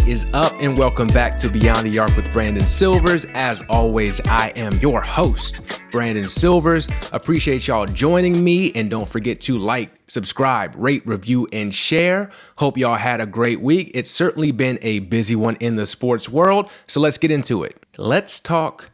is up, and welcome back to Beyond the Arc with Brandon Silvers. As always, I am your host, Brandon Silvers. Appreciate y'all joining me, and don't forget to like, subscribe, rate, review, and share. Hope y'all had a great week. It's certainly been a busy one in the sports world, so let's get into it. Let's talk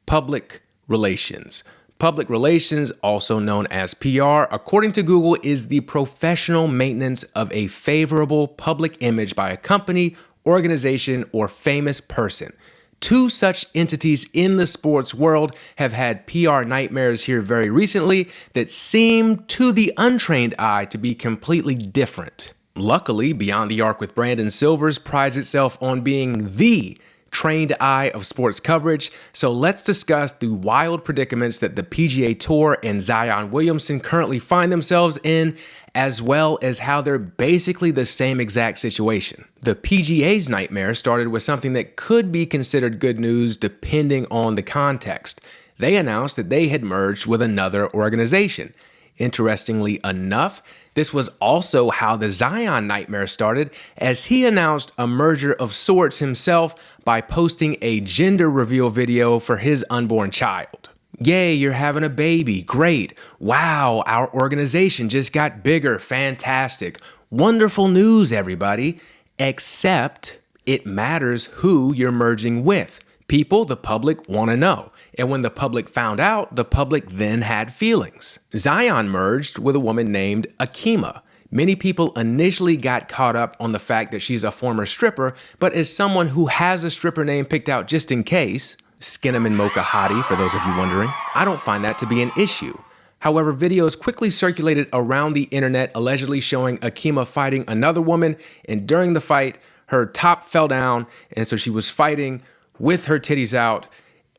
public relations. Public relations, also known as PR, according to Google, is the professional maintenance of a favorable public image by a company, organization, or famous person. Two such entities in the sports world have had PR nightmares here very recently that seem to the untrained eye to be completely different. Luckily, Beyond the Arc with Brandon Silvers prides itself on being the trained eye of sports coverage, so let's discuss the wild predicaments that the PGA Tour and Zion Williamson currently find themselves in, as well as how they're basically the same exact situation. The PGA's nightmare started with something that could be considered good news depending on the context. They announced that they had merged with another organization. Interestingly enough, this was also how the Zion nightmare started, as he announced a merger of sorts himself by posting a gender reveal video for his unborn child. Yay, you're having a baby. Great. Wow, our organization just got bigger. Fantastic. Wonderful news, everybody. Except it matters who you're merging with. People, the public, want to know. And when the public found out, the public then had feelings. Zion merged with a woman named Akima. Many people initially got caught up on the fact that she's a former stripper, but as someone who has a stripper name picked out just in case, Skinnamin Mocha Hottie, for those of you wondering, I don't find that to be an issue. However, videos quickly circulated around the internet allegedly showing Akima fighting another woman, and during the fight, her top fell down, and so she was fighting with her titties out.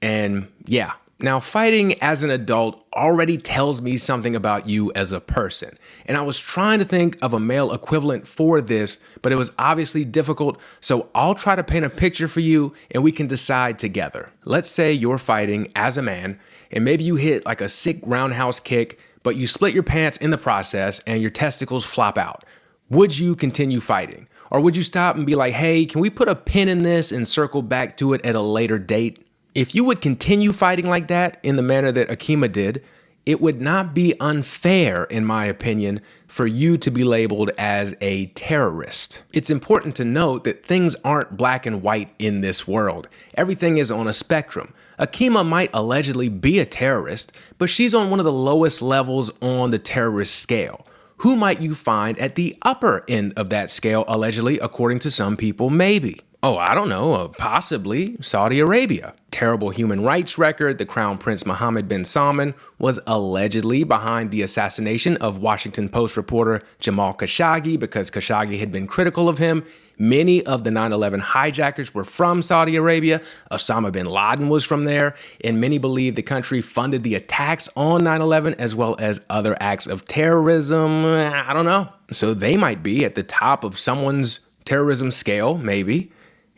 And yeah, now fighting as an adult already tells me something about you as a person. And I was trying to think of a male equivalent for this, but it was obviously difficult. So I'll try to paint a picture for you and we can decide together. Let's say you're fighting as a man and maybe you hit like a sick roundhouse kick, but you split your pants in the process and your testicles flop out. Would you continue fighting? Or would you stop and be like, hey, can we put a pin in this and circle back to it at a later date? If you would continue fighting like that in the manner that Akima did, it would not be unfair, in my opinion, for you to be labeled as a terrorist. It's important to note that things aren't black and white in this world. Everything is on a spectrum. Akima might allegedly be a terrorist, but she's on one of the lowest levels on the terrorist scale. Who might you find at the upper end of that scale, allegedly, according to some people, maybe? Oh, I don't know, possibly Saudi Arabia. Terrible human rights record. The Crown Prince Mohammed bin Salman was allegedly behind the assassination of Washington Post reporter Jamal Khashoggi because Khashoggi had been critical of him. Many of the 9/11 hijackers were from Saudi Arabia. Osama bin Laden was from there, and many believe the country funded the attacks on 9/11 as well as other acts of terrorism. I don't know. So they might be at the top of someone's terrorism scale, maybe.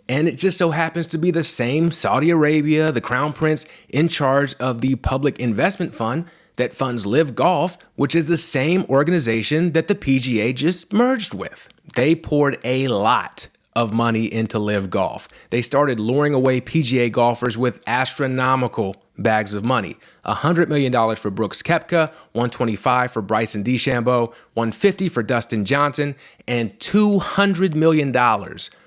And it just so happens to be the same Saudi Arabia, the Crown Prince, in charge of the public investment fund that funds LIV Golf, which is the same organization that the PGA just merged with. They poured a lot of money into LIV Golf. They started luring away PGA golfers with astronomical bags of money. $100 million for Brooks Koepka, $125 for Bryson DeChambeau, $150 for Dustin Johnson, and $200 million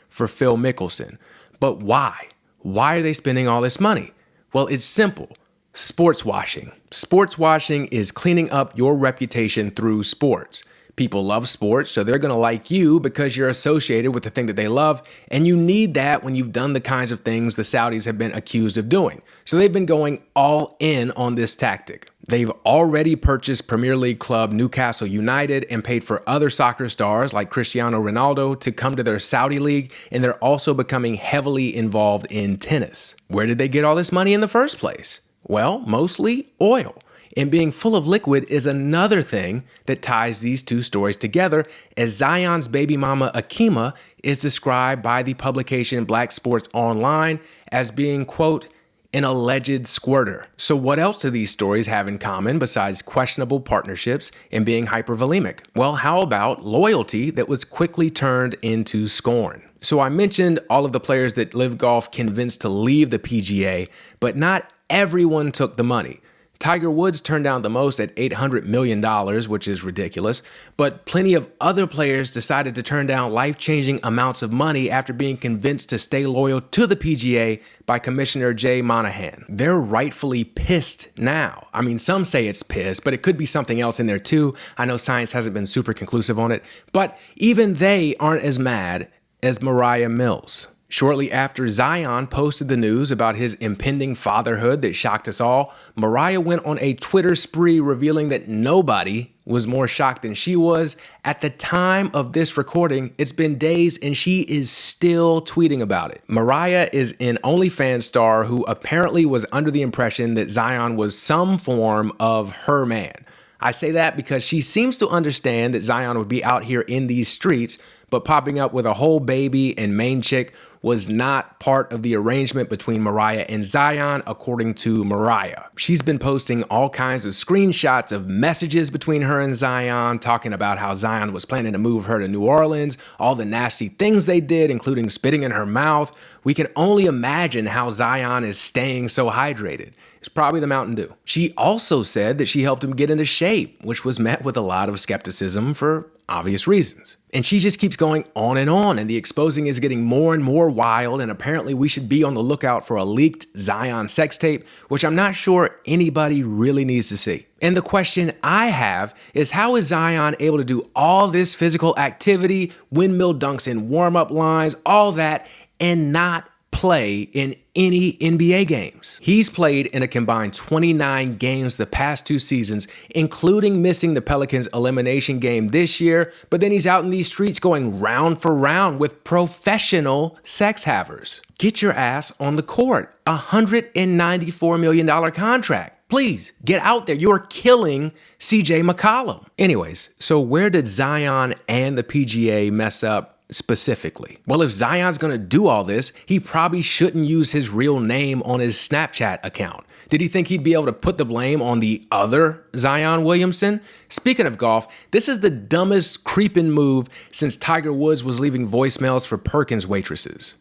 for Phil Mickelson. But why? Why are they spending all this money? Well, it's simple. Sports washing. Sports washing is cleaning up your reputation through sports. People love sports, so they're going to like you because you're associated with the thing that they love, and you need that when you've done the kinds of things the Saudis have been accused of doing. So they've been going all in on this tactic. They've already purchased Premier League club Newcastle United and paid for other soccer stars like Cristiano Ronaldo to come to their Saudi league, and they're also becoming heavily involved in tennis. Where did they get all this money in the first place? Well, mostly oil. And being full of liquid is another thing that ties these two stories together, as Zion's baby mama Akima is described by the publication Black Sports Online as being, quote, an alleged squirter. So what else do these stories have in common besides questionable partnerships and being hypervolemic? Well, how about loyalty that was quickly turned into scorn? So I mentioned all of the players that LIV Golf convinced to leave the PGA, but not everyone took the money. Tiger Woods turned down the most at $800 million, which is ridiculous, but plenty of other players decided to turn down life-changing amounts of money after being convinced to stay loyal to the PGA by Commissioner Jay Monahan. They're rightfully pissed now. I mean, some say it's pissed, but it could be something else in there too. I know science hasn't been super conclusive on it, but even they aren't as mad as Mariah Mills. Shortly after Zion posted the news about his impending fatherhood that shocked us all, Mariah went on a Twitter spree revealing that nobody was more shocked than she was. At the time of this recording, it's been days and she is still tweeting about it. Mariah is an OnlyFans star who apparently was under the impression that Zion was some form of her man. I say that because she seems to understand that Zion would be out here in these streets, but popping up with a whole baby and main chick was not part of the arrangement between Mariah and Zion, according to Mariah. She's been posting all kinds of screenshots of messages between her and Zion, talking about how Zion was planning to move her to New Orleans, all the nasty things they did, including spitting in her mouth. We can only imagine how Zion is staying so hydrated. It's probably the Mountain Dew. She also said that she helped him get into shape, which was met with a lot of skepticism for obvious reasons. And she just keeps going on, and the exposing is getting more and more wild, and apparently we should be on the lookout for a leaked Zion sex tape, which I'm not sure anybody really needs to see. And the question I have is, how is Zion able to do all this physical activity, windmill dunks in warm-up lines, all that, and not play in any NBA games? He's played in a combined 29 games the past 2 seasons, including missing the Pelicans elimination game this year, but then he's out in these streets going round for round with professional sex havers. Get your ass on the court. $194 million contract. Please, get out there. You are killing CJ McCollum. Anyways, so where did Zion and the PGA mess up specifically? Well, if Zion's gonna do all this, he probably shouldn't use his real name on his Snapchat account. Did he think he'd be able to put the blame on the other Zion Williamson? Speaking of golf, this is the dumbest creeping move since Tiger Woods was leaving voicemails for Perkins waitresses.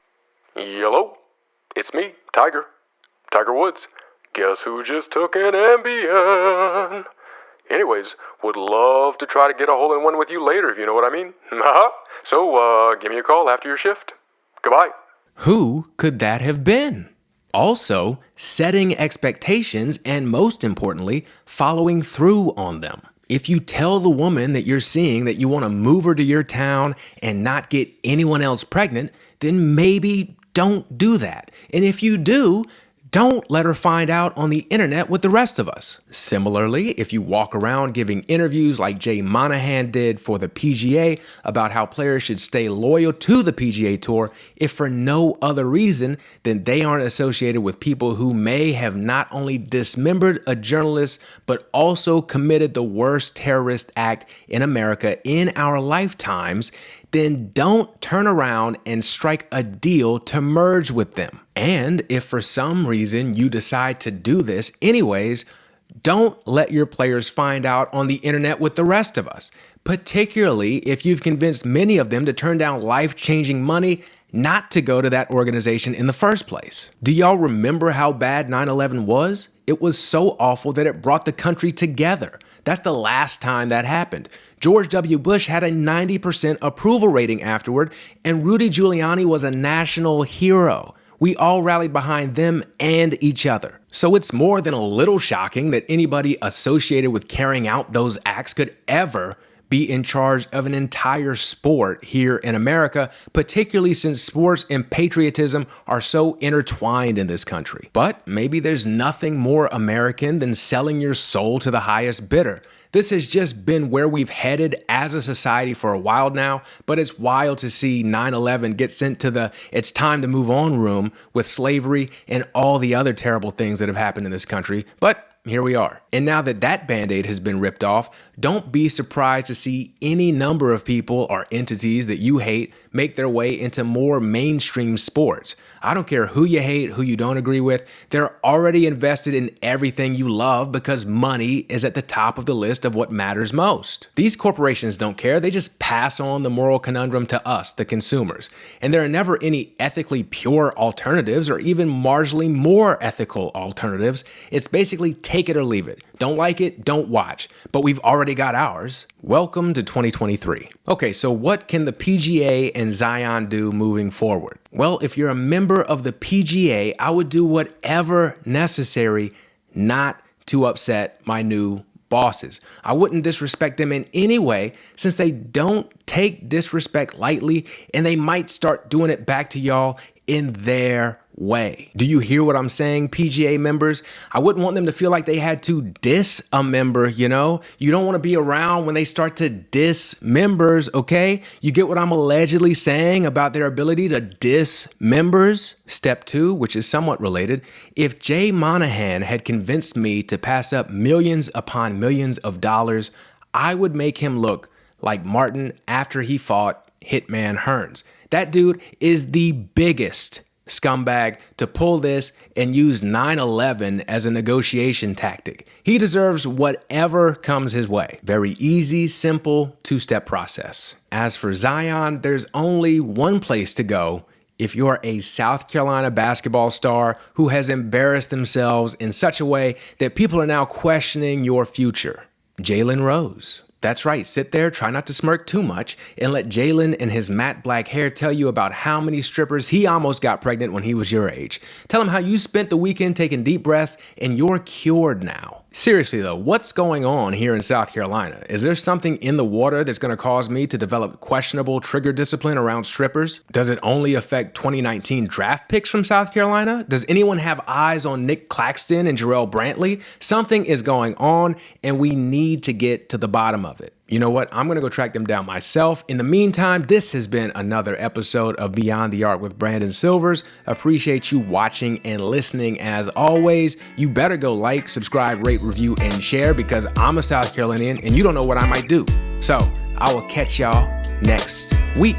Hello, it's me, Tiger Woods. Guess who just took an Ambien? Anyways, would love to try to get a hole-in-one with you later, if you know what I mean. So, give me a call after your shift. Goodbye. Who could that have been? Also, setting expectations and, most importantly, following through on them. If you tell the woman that you're seeing that you want to move her to your town and not get anyone else pregnant, then maybe don't do that. And if you do, don't let her find out on the internet with the rest of us. Similarly, if you walk around giving interviews like Jay Monahan did for the PGA about how players should stay loyal to the PGA Tour, if for no other reason than they aren't associated with people who may have not only dismembered a journalist, but also committed the worst terrorist act in America in our lifetimes, then don't turn around and strike a deal to merge with them. And if for some reason you decide to do this anyways, don't let your players find out on the internet with the rest of us, particularly if you've convinced many of them to turn down life-changing money not to go to that organization in the first place. Do y'all remember how bad 9/11 was? It was so awful that it brought the country together. That's the last time that happened. George W. Bush had a 90% approval rating afterward, and Rudy Giuliani was a national hero. We all rallied behind them and each other. So it's more than a little shocking that anybody associated with carrying out those acts could ever be in charge of an entire sport here in America, particularly since sports and patriotism are so intertwined in this country. But maybe there's nothing more American than selling your soul to the highest bidder. This has just been where we've headed as a society for a while now, but it's wild to see 9/11 get sent to the "it's time to move on" room with slavery and all the other terrible things that have happened in this country. But here we are. And now that that Band-Aid has been ripped off, don't be surprised to see any number of people or entities that you hate make their way into more mainstream sports. I don't care who you hate, who you don't agree with. They're already invested in everything you love because money is at the top of the list of what matters most. These corporations don't care. They just pass on the moral conundrum to us, the consumers. And there are never any ethically pure alternatives or even marginally more ethical alternatives. It's basically take it or leave it. Don't like it, don't watch. But we've already got ours. Welcome to 2023. Okay, so what can the PGA and Zion do moving forward? Well, if you're a member of the PGA, I would do whatever necessary not to upset my new bosses. I wouldn't disrespect them in any way since they don't take disrespect lightly and they might start doing it back to y'all in their way. Do you hear what I'm saying, PGA members? I wouldn't want them to feel like they had to diss a member, you know? You don't want to be around when they start to diss members, okay? You get what I'm allegedly saying about their ability to diss members? Step 2, which is somewhat related, if Jay Monahan had convinced me to pass up millions upon millions of dollars, I would make him look like Martin after he fought Hitman Hearns. That dude is the biggest scumbag to pull this and use 9/11 as a negotiation tactic. He deserves whatever comes his way. Very easy, simple, two-step process. As for Zion, there's only one place to go if you're a South Carolina basketball star who has embarrassed themselves in such a way that people are now questioning your future. Jalen Rose. That's right, sit there, try not to smirk too much, and let Jalen and his matte black hair tell you about how many strippers he almost got pregnant when he was your age. Tell him how you spent the weekend taking deep breaths and you're cured now. Seriously though, what's going on here in South Carolina? Is there something in the water that's going to cause me to develop questionable trigger discipline around strippers? Does it only affect 2019 draft picks from South Carolina? Does anyone have eyes on Nick Claxton and Jarrell Brantley? Something is going on and we need to get to the bottom of it. You know what? I'm going to go track them down myself. In the meantime, this has been another episode of Beyond the Arc with Brandon Silvers. Appreciate you watching and listening as always. You better go like, subscribe, rate, review, and share because I'm a South Carolinian and you don't know what I might do. So I will catch y'all next week.